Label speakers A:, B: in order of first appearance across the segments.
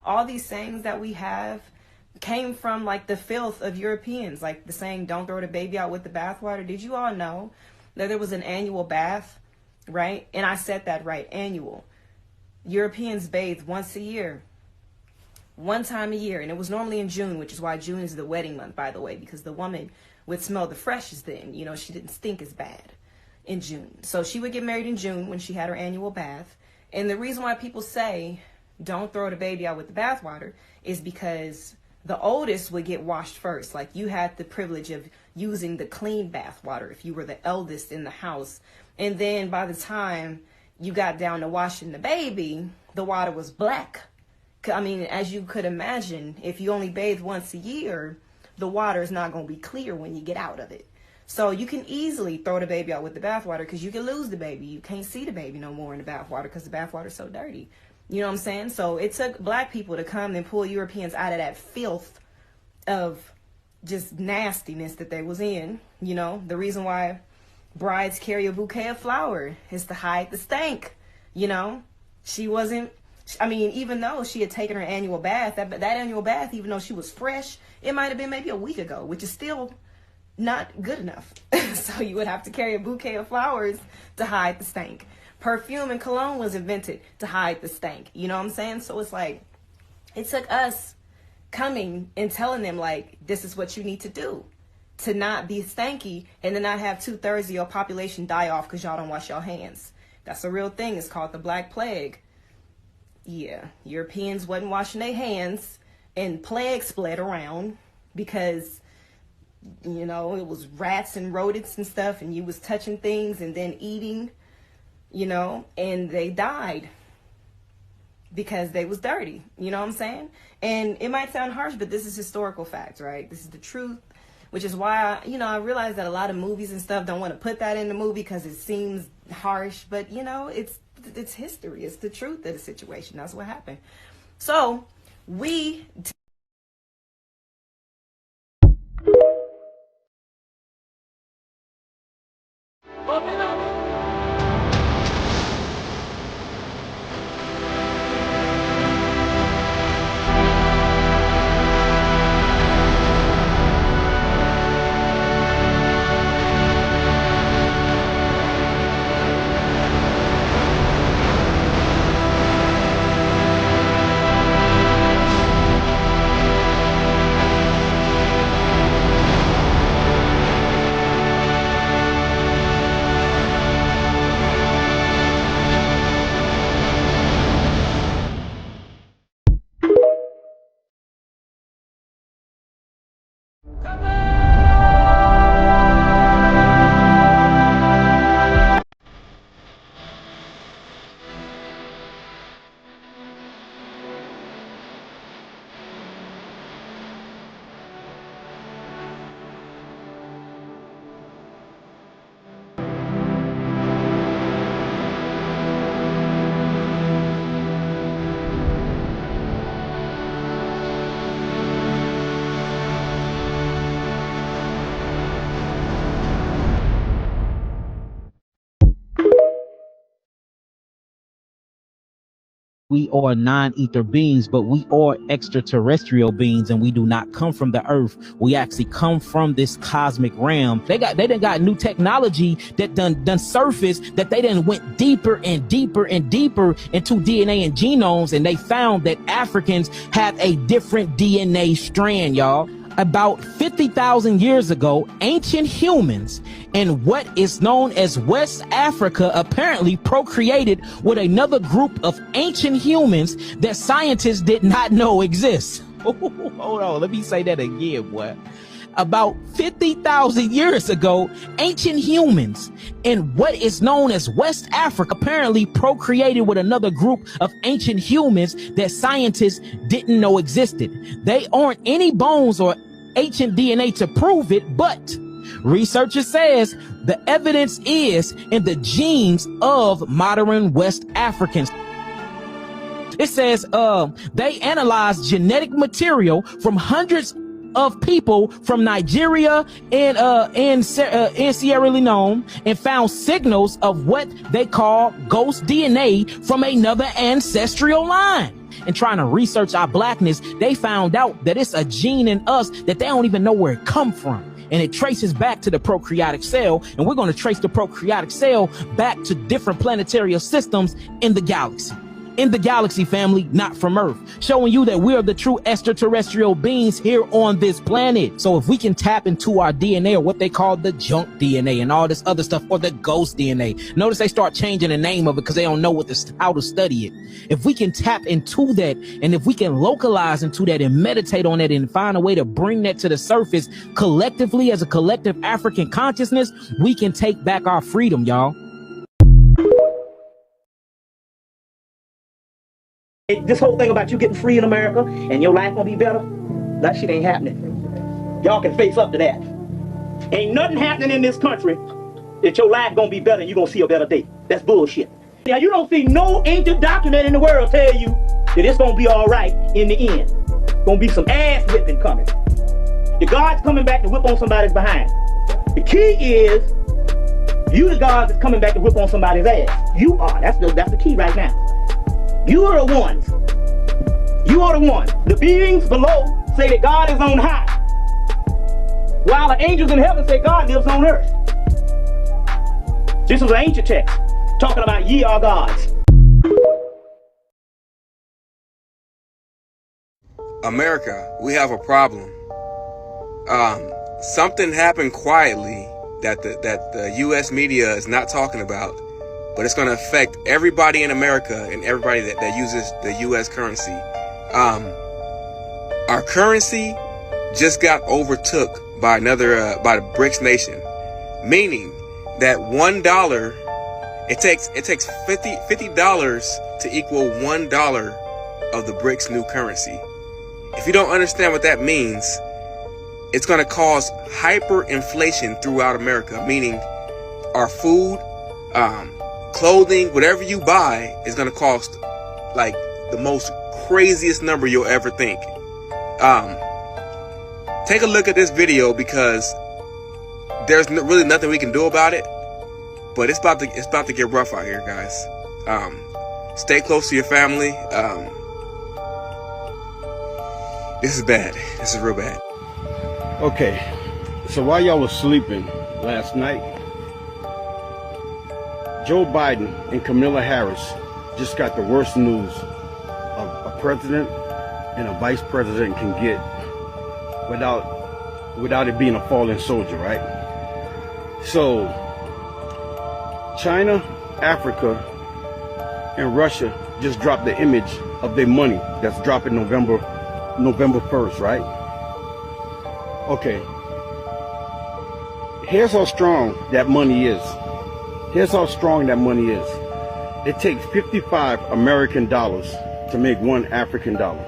A: all these sayings that we have came from like the filth of Europeans, like the saying, don't throw the baby out with the bathwater. Did you all know that there was an annual bath, right? And I said that right, annual. Europeans bathed once a year, one time a year, and it was normally in June, which is why June is the wedding month, by the way, because the woman would smell the freshest then. You know, she didn't stink as bad in June. So she would get married in June when she had her annual bath. And the reason why people say don't throw the baby out with the bathwater is because the oldest would get washed first. Like, you had the privilege of using the clean bath water if you were the eldest in the house. And then by the time you got down to washing the baby, the water was black. I mean, as you could imagine, if you only bathe once a year, the water is not going to be clear when you get out of it. So you can easily throw the baby out with the bathwater because you can lose the baby. You can't see the baby no more in the bathwater because the bathwater is so dirty. You know what I'm saying? So it took black people to come and pull Europeans out of that filth of just nastiness that they was in. You know, the reason why brides carry a bouquet of flowers is to hide the stank. You know, she wasn't, I mean, even though she had taken her annual bath, that annual bath, even though she was fresh, it might have been maybe a week ago, which is still not good enough. So you would have to carry a bouquet of flowers to hide the stank. Perfume and cologne was invented to hide the stank. You know what I'm saying? So it's like, it took us coming and telling them, like, this is what you need to do to not be stanky and to not have 2/3 of your population die off because y'all don't wash your hands. That's a real thing. It's called the Black Plague. Yeah, Europeans wasn't washing their hands and plague spread around because, you know, it was rats and rodents and stuff, and you was touching things and then eating, you know, and they died because they was dirty. You know what I'm saying? And it might sound harsh, but this is historical fact, right? This is the truth, which is why, you know, I realize that a lot of movies and stuff don't want to put that in the movie because it seems harsh, but, you know, it's history. It's the truth of the situation. That's what happened. So we
B: are non-ether beings, but we are extraterrestrial beings, and we do not come from the earth. We actually come from this cosmic realm. They done got new technology that done surfaced, that they done went deeper and deeper and deeper into DNA and genomes, and they found that Africans have a different DNA strand, y'all. About 50,000 years ago, ancient humans in what is known as West Africa apparently procreated with another group of ancient humans that scientists did not know exist. Hold on, let me say that again, boy. About 50,000 years ago, ancient humans in what is known as West Africa apparently procreated with another group of ancient humans that scientists didn't know existed. They aren't any bones or ancient DNA to prove it, but researchers says the evidence is in the genes of modern West Africans. It says they analyzed genetic material from hundreds of people from Nigeria and Sierra Leone and found signals of what they call ghost DNA from another ancestral line. and trying to research our blackness, they found out that it's a gene in us that they don't even know where it come from. And it traces back to the prokaryotic cell, and we're going to trace the prokaryotic cell back to different planetary systems in the galaxy. In the galaxy, family, not from Earth, showing you that we're the true extraterrestrial beings here on this planet. So if we can tap into our DNA, or what they call the junk DNA and all this other stuff, or the ghost DNA, notice they start changing the name of it because they don't know how to study it. If we can tap into that, and if we can localize into that and meditate on it and find a way to bring that to the surface collectively as a collective African consciousness, we can take back our freedom, y'all.
C: This whole thing about you getting free in America and your life gonna be better, that shit ain't happening. Y'all can face up to that. Ain't nothing happening in this country that your life gonna be better and you gonna see a better day. That's bullshit. Now you don't see no ancient document in the world tell you that it's gonna be all right in the end. Gonna be some ass whipping coming. The God's coming back to whip on somebody's behind. The key is you, the God, that's coming back to whip on somebody's ass. You are. That's the key right now. You are the ones. You are the ones. The beings below say that God is on high, while the angels in heaven say God lives on earth. This was an ancient text talking about ye are gods.
D: America, we have a problem. Something happened quietly that the U.S. media is not talking about. But it's going to affect everybody in America and everybody that uses the U.S. currency. Our currency just got overtook by by the BRICS nation, meaning that $1, it takes $50 to equal $1 of the BRICS new currency. If you don't understand what that means, it's going to cause hyperinflation throughout America, meaning our food, clothing, whatever you buy is going to cost like the most craziest number you'll ever think. Take a look at this video because there's really nothing we can do about it, but it's about to get rough out here, guys. Stay close to your family. This is bad. This is real bad.
E: Okay, so while y'all was sleeping last night, Joe Biden and Kamala Harris just got the worst news a president and a vice president can get without it being a fallen soldier, right? So China, Africa, and Russia just dropped the image of their money that's dropping November 1st, right? Okay. Here's how strong that money is. Here's how strong that money is. It takes 55 American dollars to make one African dollar,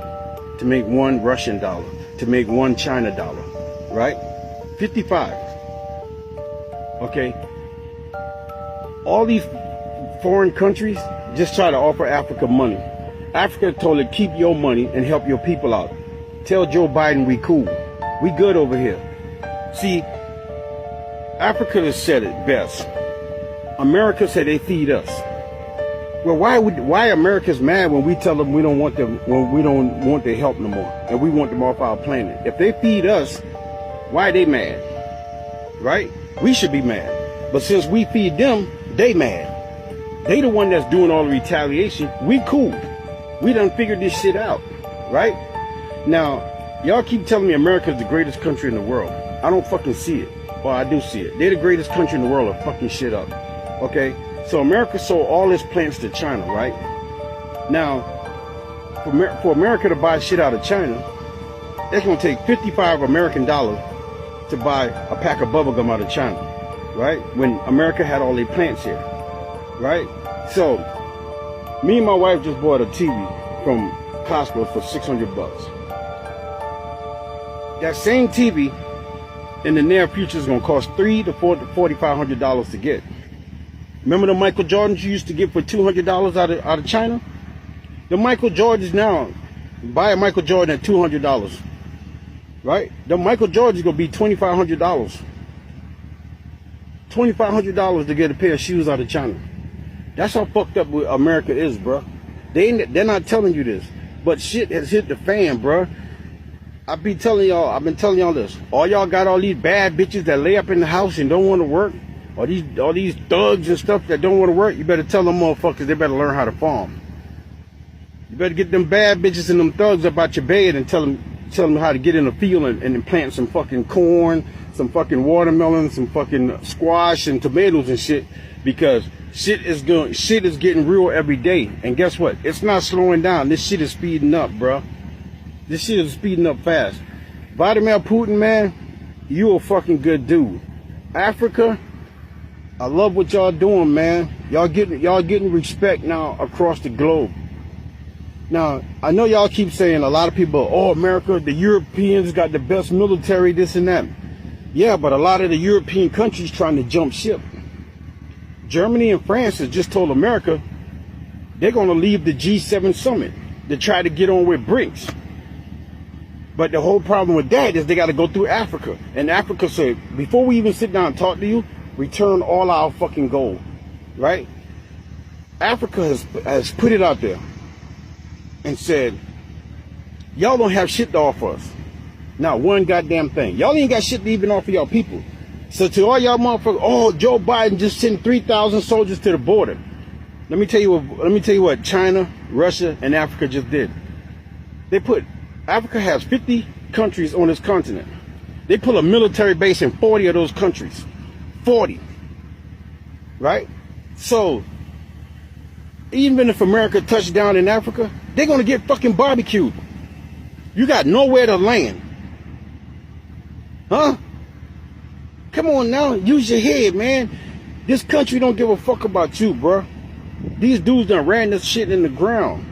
E: to make one Russian dollar, to make one China dollar, right? 55. Okay. All these foreign countries just try to offer Africa money. Africa told it, keep your money and help your people out. Tell Joe Biden we cool. We good over here. See, Africa has said it best. America said they feed us. Well, why America's mad when we tell them we don't want them, when we don't want their help no more, and we want them off our planet? If they feed us, why are they mad? Right? We should be mad. But since we feed them, they mad. They the one that's doing all the retaliation. We cool. We done figured this shit out, right? Now, y'all keep telling me America's the greatest country in the world. I don't fucking see it. Well, I do see it. They're the greatest country in the world of fucking shit up. Okay? So America sold all its plants to China, right? Now, for America to buy shit out of China, it's gonna take 55 American dollars to buy a pack of bubblegum out of China, right? When America had all their plants here, right? So, me and my wife just bought a TV from Costco for $600. That same TV in the near future is gonna cost $300 to $4,500 to get. Remember the Michael Jordans you used to get for $200 out of China? The Michael Jordans now, buy a Michael Jordan at $200, right? The Michael Jordans is gonna be $2,500. $2,500 to get a pair of shoes out of China. That's how fucked up America is, bro. They're not telling you this. But shit has hit the fan, bruh. I've been telling y'all this. All y'all got all these bad bitches that lay up in the house and don't want to work. All these thugs and stuff that don't want to work. You better tell them motherfuckers they better learn how to farm. You better get them bad bitches and them thugs up out your bed and tell them how to get in the field and plant some fucking corn, some fucking watermelon, some fucking squash and tomatoes and shit. Because shit is getting real every day. And guess what? It's not slowing down. This shit is speeding up, bruh. This shit is speeding up fast. Vladimir Putin, man, you a fucking good dude. Africa, I love what y'all doing, man. Y'all getting respect now across the globe. Now, I know y'all keep saying, a lot of people, oh, America, the Europeans got the best military, this and that. Yeah, but a lot of the European countries trying to jump ship. Germany and France has just told America they're going to leave the G7 summit to try to get on with BRICS. But the whole problem with that is they got to go through Africa. And Africa said, before we even sit down and talk to you, return all our fucking gold, right? Africa has put it out there and said, y'all don't have shit to offer us. Not one goddamn thing. Y'all ain't got shit to even offer y'all people. So to all y'all motherfuckers, oh, Joe Biden just sent 3,000 soldiers to the border. Let me tell you what China, Russia, and Africa just did. Africa has 50 countries on this continent. They put a military base in 40 of those countries. 40. Right? So, even if America touched down in Africa, they're going to get fucking barbecued. You got nowhere to land. Huh? Come on now, use your head, man. This country don't give a fuck about you, bro. These dudes done ran this shit in the ground.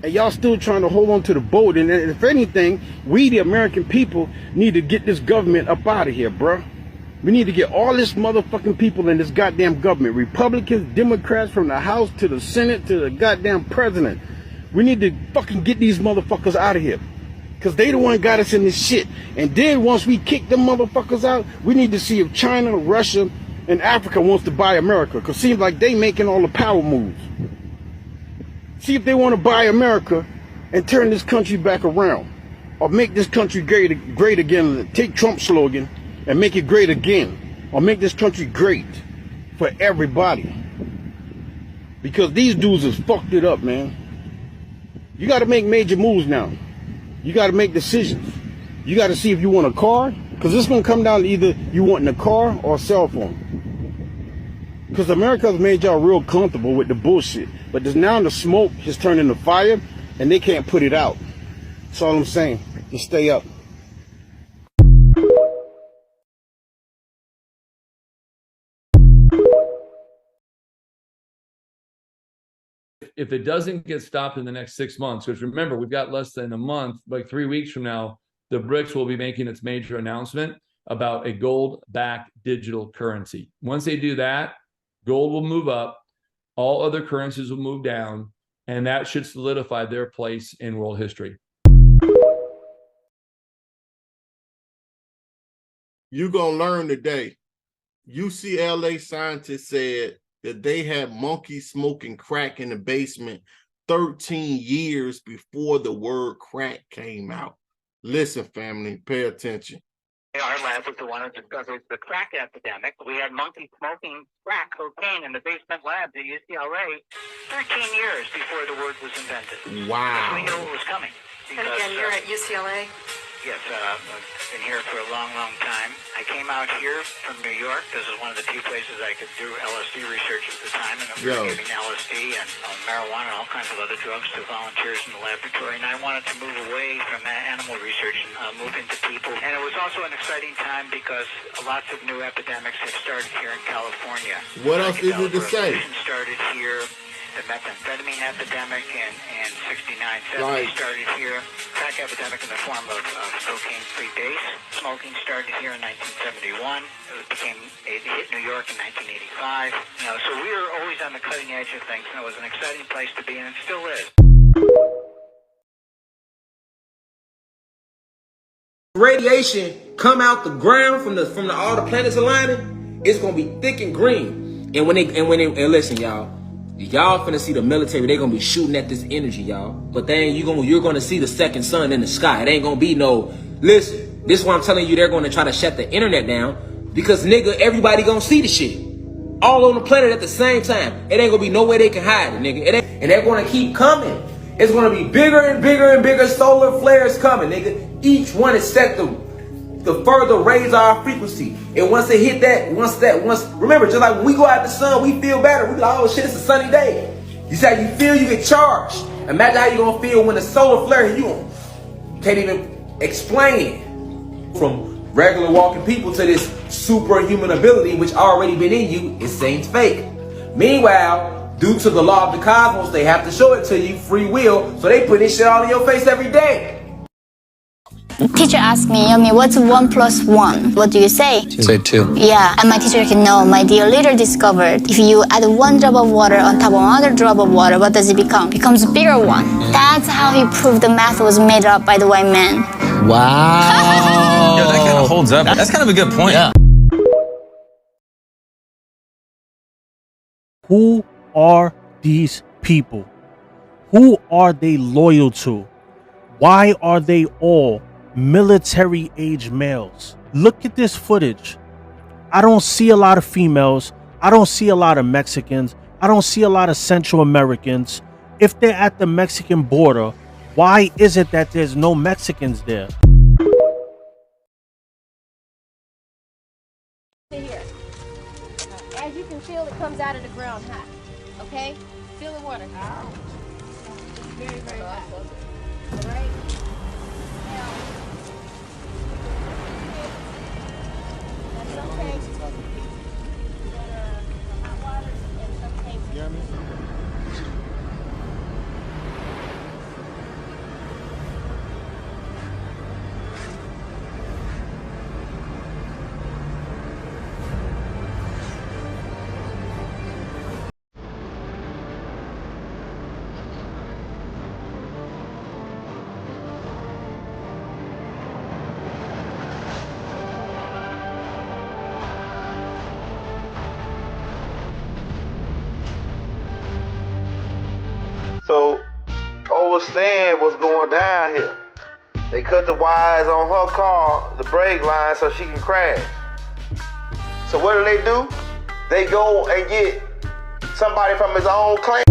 E: And y'all still trying to hold on to the boat. And if anything, we, the American people, need to get this government up out of here, bro. We need to get all this motherfucking people in this goddamn government. Republicans, Democrats, from the House to the Senate to the goddamn president. We need to fucking get these motherfuckers out of here. Because they the one got us in this shit. And then once we kick them motherfuckers out, we need to see if China, Russia, and Africa wants to buy America. Because it seems like they making all the power moves. See if they want to buy America and turn this country back around. Or make this country great again. Take Trump's slogan and make it great again. Or make this country great for everybody. Because these dudes has fucked it up, man. You got to make major moves now. You got to make decisions. You got to see if you want a car. Because it's going to come down to either you wanting a car or a cell phone. Because America's made y'all real comfortable with the bullshit. But now the smoke has turned into fire and they can't put it out. That's all I'm saying. Just stay up.
F: If it doesn't get stopped in the next 6 months, because remember, we've got less than a month, like 3 weeks from now, the BRICS will be making its major announcement about a gold-backed digital currency. Once they do that, gold will move up, all other currencies will move down, and that should solidify their place in world history.
G: You're going to learn today. UCLA scientists said that they had monkeys smoking crack in the basement 13 years before the word crack came out. Listen, family, pay attention.
H: Our lab was the one who discovered the crack epidemic. We had monkeys smoking crack cocaine in the basement labs at UCLA 13 years before the word was invented.
G: Wow.
H: So we knew it was coming.
I: And again, you're at UCLA?
H: Yes, I've been here for a long, long time. I came out here from New York. This is one of the few places I could do LSD research at the time, and we were giving LSD and marijuana and all kinds of other drugs to volunteers in the laboratory. And I wanted to move away from animal research and move into people. And it was also an exciting time because lots of new epidemics have started here in California.
G: What else is it to say?
H: Started here. The methamphetamine epidemic in 69, 70
G: Right.
H: started here. Crack epidemic in the form of cocaine-free base. Smoking started here in 1971. It hit New York in 1985. So we were always on the cutting edge of things, and it was an exciting place to be, and it still is.
J: Radiation come out the ground from all the planets aligning, it's gonna be thick and green. And listen, y'all. Y'all finna see the military, they gonna be shooting at this energy, y'all. But then you're gonna see the second sun in the sky. It ain't gonna be no, listen, this is why I'm telling you they're gonna try to shut the internet down. Because nigga, everybody gonna see the shit. All on the planet at the same time. It ain't gonna be no way they can hide it, nigga. And they're gonna keep coming. It's gonna be bigger and bigger and bigger solar flares coming, nigga. Each one is set to further raise our frequency. And once they hit that, remember, just like when we go out in the sun, we feel better. We be like, oh shit, it's a sunny day. You see how you feel, you get charged. Imagine how you gonna feel when the solar flare hit you. Can't even explain it. From regular walking people to this superhuman ability, which already been in you, it seems fake. Meanwhile, due to the law of the cosmos, they have to show it to you, free will, so they put this shit all in your face every day.
K: Teacher asked me, Yomi, what's 1 + 1? What do you say?
L: Say 2.
K: Yeah, and my teacher can know. My dear leader discovered if you add 1 drop of water on top of another drop of water, what does it become? It becomes a bigger one. That's how he proved the math was made up by the white man.
L: Wow. Yo, that kind of holds up. That's kind of a good point. Yeah.
M: Who are these people? Who are they loyal to? Why are they all military-age males? Look at this footage. I don't see a lot of females. I don't see a lot of Mexicans. I don't see a lot of Central Americans. If they're at the Mexican border, why is it that there's no Mexicans there?
N: Here. As you can feel, it comes out of the ground hot. Okay? Feel the water. Ow. It's very, very hot. All right? Now, that's okay. Hot water and some things. You hear me?
O: So, understand what's going down here. They cut the wires on her car, the brake line, so she can crash. So what do? They go and get somebody from his own clan.